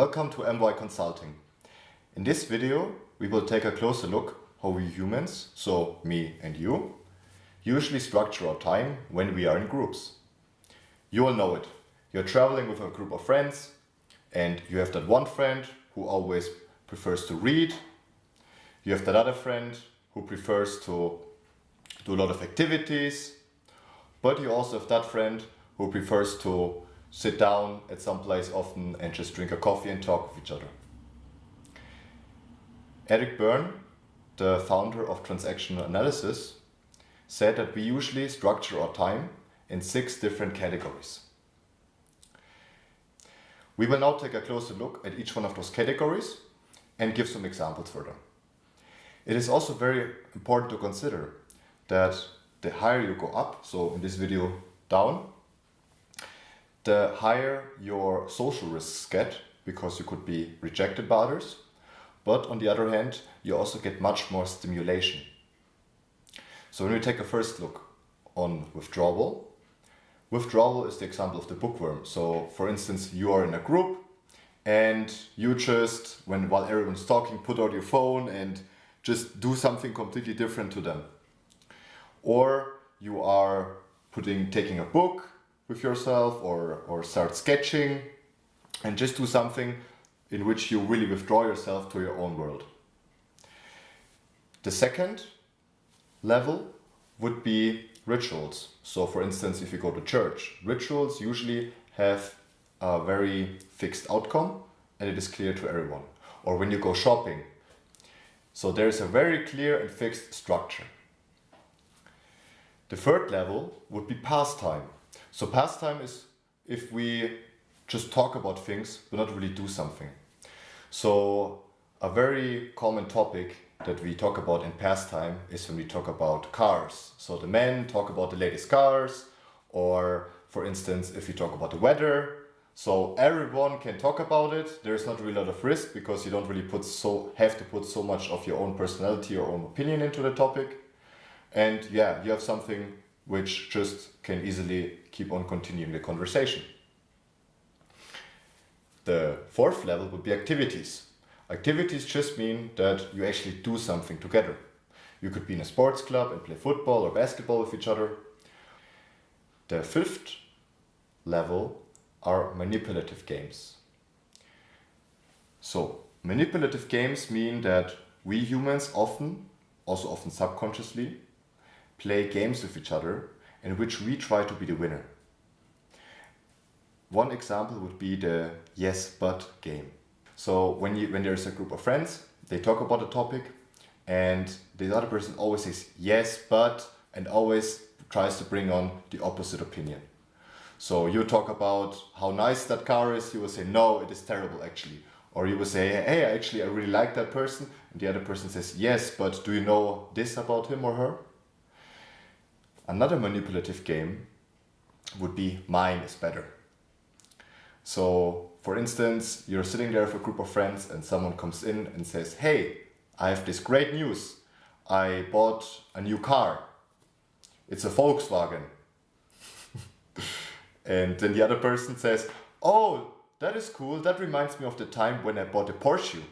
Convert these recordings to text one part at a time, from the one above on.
Welcome to MY Consulting. In this video, we will take a closer look how we humans, so me and you, usually structure our time when we are in groups. You all know it. You're traveling with a group of friends and you have that one friend who always prefers to read. You have that other friend who prefers to do a lot of activities. But you also have that friend who prefers to sit down at some place often and just drink a coffee and talk with each other. Eric Berne, the founder of Transactional analysis, said that we usually structure our time in 6 different categories. We will now take a closer look at each one of those categories and give some examples for them. It is also very important to consider that the higher you go up, so in this video down, the higher your social risks get, because you could be rejected by others. But on the other hand, you also get much more stimulation. So when we take a first look on withdrawal, withdrawal is the example of the bookworm. So for instance, you are in a group and you just, while everyone's talking, put out your phone and just do something completely different to them. Or you are taking a book with yourself or start sketching and just do something in which you really withdraw yourself to your own world. The second level would be rituals. So for instance, if you go to church, rituals usually have a very fixed outcome and it is clear to everyone. Or when you go shopping, so there is a very clear and fixed structure. The third level would be pastime. So pastime is if we just talk about things but not really do something. So a very common topic that we talk about in pastime is when we talk about cars. So the men talk about the latest cars, or for instance, if you talk about the weather. So everyone can talk about it. There's not really a lot of risk because you don't really have to put so much of your own personality or own opinion into the topic. And yeah, you have something which just can easily keep on continuing the conversation. The fourth level would be activities. Activities just mean that you actually do something together. You could be in a sports club and play football or basketball with each other. The fifth level are manipulative games. So manipulative games mean that we humans often subconsciously, play games with each other in which we try to be the winner. One example would be the yes but game. So when there's a group of friends, they talk about a topic and the other person always says yes but and always tries to bring on the opposite opinion. So you talk about how nice that car is, you will say no, it is terrible actually. Or you will say, hey, actually I really like that person, and the other person says yes, but do you know this about him or her? Another manipulative game would be mine is better. So for instance, you're sitting there with a group of friends and someone comes in and says, hey, I have this great news. I bought a new car. It's a Volkswagen. And then the other person says, oh, that is cool. That reminds me of the time when I bought a Porsche.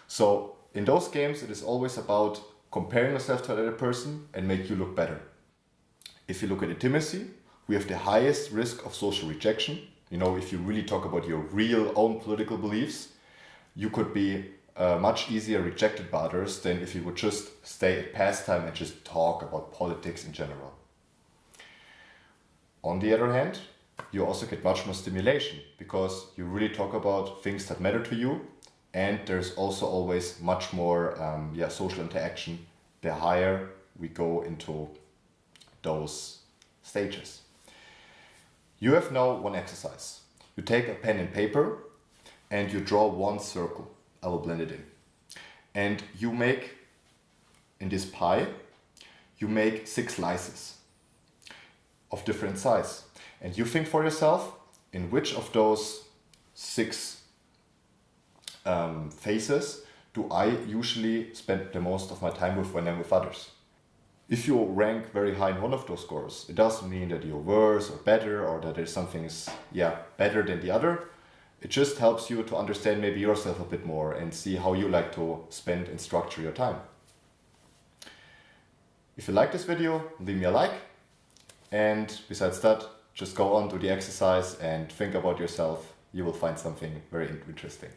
So in those games, it is always about comparing yourself to another person and make you look better. If you look at intimacy, we have the highest risk of social rejection. You know, if you really talk about your real own political beliefs, you could be much easier rejected by others than if you would just stay at pastime and just talk about politics in general. On the other hand, you also get much more stimulation because you really talk about things that matter to you, and there's also always much more social interaction the higher we go into those stages. You have now one exercise. You take a pen and paper and you draw one circle. I will blend it in. And you make, in this pie, you make 6 slices of different size. And you think for yourself, in which of those 6 phases do I usually spend the most of my time with when I'm with others? If you rank very high in one of those scores, it doesn't mean that you're worse or better or that there's something is better than the other. It just helps you to understand maybe yourself a bit more and see how you like to spend and structure your time. If you like this video, leave me a like. And besides that, just go on, do the exercise and think about yourself. You will find something very interesting.